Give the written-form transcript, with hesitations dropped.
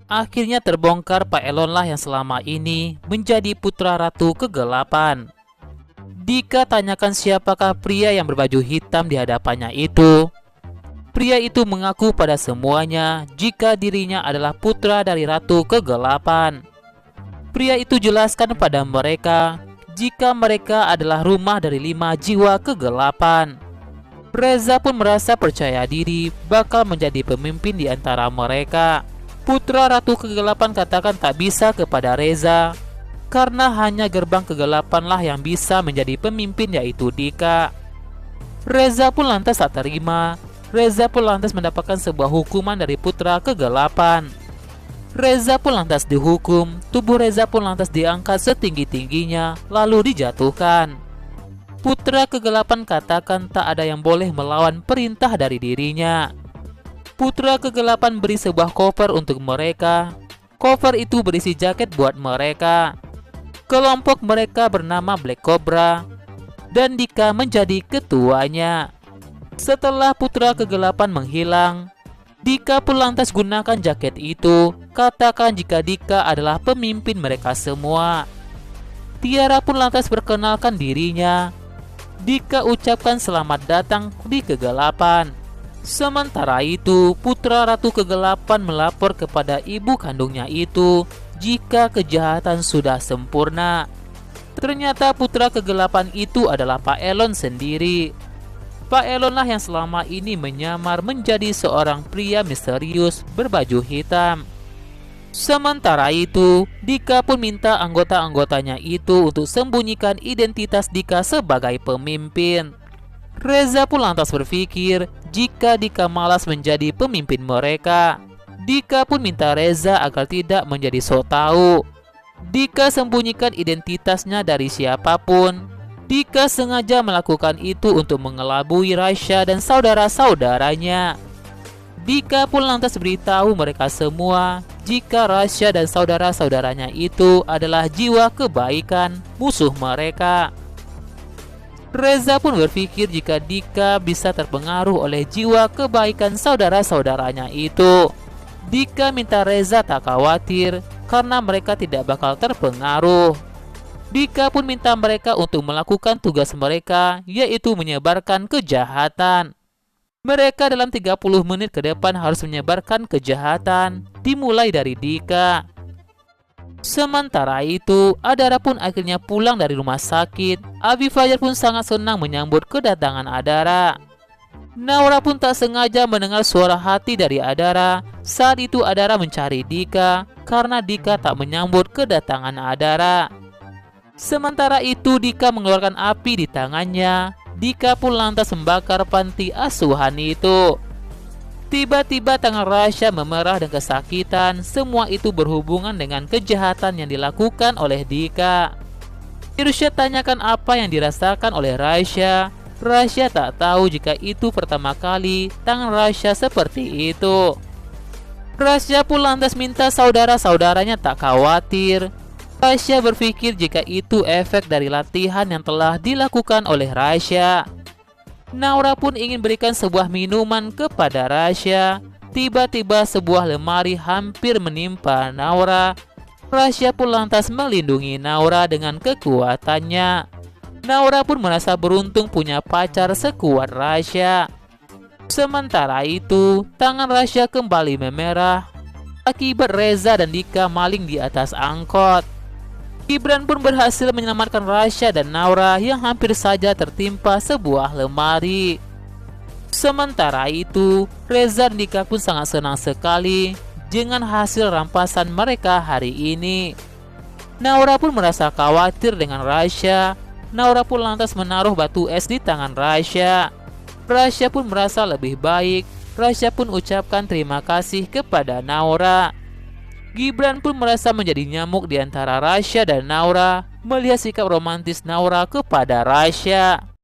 Akhirnya terbongkar Pak Elonlah yang selama ini menjadi putra ratu kegelapan. Dika tanyakan siapakah pria yang berbaju hitam di hadapannya itu. Pria itu mengaku pada semuanya jika dirinya adalah putra dari ratu kegelapan. Pria itu jelaskan pada mereka jika mereka adalah rumah dari 5 jiwa kegelapan. Reza pun merasa percaya diri bakal menjadi pemimpin di antara mereka. Putra ratu kegelapan katakan tak bisa kepada Reza karena hanya gerbang kegelapanlah yang bisa menjadi pemimpin, yaitu Dika. Reza pun lantas tak terima. Reza pun lantas mendapatkan sebuah hukuman dari putra kegelapan. Reza pun lantas dihukum. Tubuh Reza pun lantas diangkat setinggi-tingginya lalu dijatuhkan. Putra kegelapan katakan tak ada yang boleh melawan perintah dari dirinya. Putra kegelapan beri sebuah koper untuk mereka. Koper itu berisi jaket buat mereka. Kelompok mereka bernama Black Cobra dan Dika menjadi ketuanya. Setelah putra kegelapan menghilang, Dika pun lantas gunakan jaket itu. Katakan jika Dika adalah pemimpin mereka semua. Tiara pun lantas perkenalkan dirinya. Dika ucapkan selamat datang di kegelapan. Sementara itu, putra ratu kegelapan melapor kepada ibu kandungnya itu jika kejahatan sudah sempurna. Ternyata putra kegelapan itu adalah Pak Elon sendiri. Pak Elonlah yang selama ini menyamar menjadi seorang pria misterius berbaju hitam. Sementara itu, Dika pun minta anggota-anggotanya itu untuk sembunyikan identitas Dika sebagai pemimpin. Reza pun lantas berpikir jika Dika malas menjadi pemimpin mereka. Dika pun minta Reza agar tidak menjadi sok tahu. Dika sembunyikan identitasnya dari siapapun. Dika sengaja melakukan itu untuk mengelabui Rasya dan saudara-saudaranya. Dika pun lantas beritahu mereka semua jika Rasya dan saudara-saudaranya itu adalah jiwa kebaikan musuh mereka. Reza pun berpikir jika Dika bisa terpengaruh oleh jiwa kebaikan saudara-saudaranya itu. Dika minta Reza tak khawatir karena mereka tidak bakal terpengaruh. Dika pun minta mereka untuk melakukan tugas mereka, yaitu menyebarkan kejahatan. Mereka dalam 30 menit ke depan harus menyebarkan kejahatan, dimulai dari Dika. Sementara itu, Adara pun akhirnya pulang dari rumah sakit. Abi Fajar pun sangat senang menyambut kedatangan Adara. Naura pun tak sengaja mendengar suara hati dari Adara. Saat itu Adara mencari Dika karena Dika tak menyambut kedatangan Adara. Sementara itu Dika mengeluarkan api di tangannya. Dika pun lantas membakar panti asuhan itu. Tiba-tiba tangan Rasya memerah dan kesakitan. Semua itu berhubungan dengan kejahatan yang dilakukan oleh Dika. Irsyad tanyakan apa yang dirasakan oleh Rasya. Rasya tak tahu jika itu pertama kali tangan Rasya seperti itu. Rasya pun lantas minta saudara-saudaranya tak khawatir. Rasya berpikir jika itu efek dari latihan yang telah dilakukan oleh Rasya. Naura pun ingin berikan sebuah minuman kepada Rasya. Tiba-tiba sebuah lemari hampir menimpa Naura. Rasya pun lantas melindungi Naura dengan kekuatannya. Naura pun merasa beruntung punya pacar sekuat Rasya. Sementara itu, tangan Rasya kembali memerah akibat Reza dan Dika maling di atas angkot. Gibran pun berhasil menyelamatkan Rasya dan Naura yang hampir saja tertimpa sebuah lemari. Sementara itu, Reza dan Dika pun sangat senang sekali dengan hasil rampasan mereka hari ini. Naura pun merasa khawatir dengan Rasya. Naura pun lantas menaruh batu es di tangan Rasya. Rasya pun merasa lebih baik. Rasya pun ucapkan terima kasih kepada Naura. Gibran pun merasa menjadi nyamuk di antara Rasya dan Naura melihat sikap romantis Naura kepada Rasya.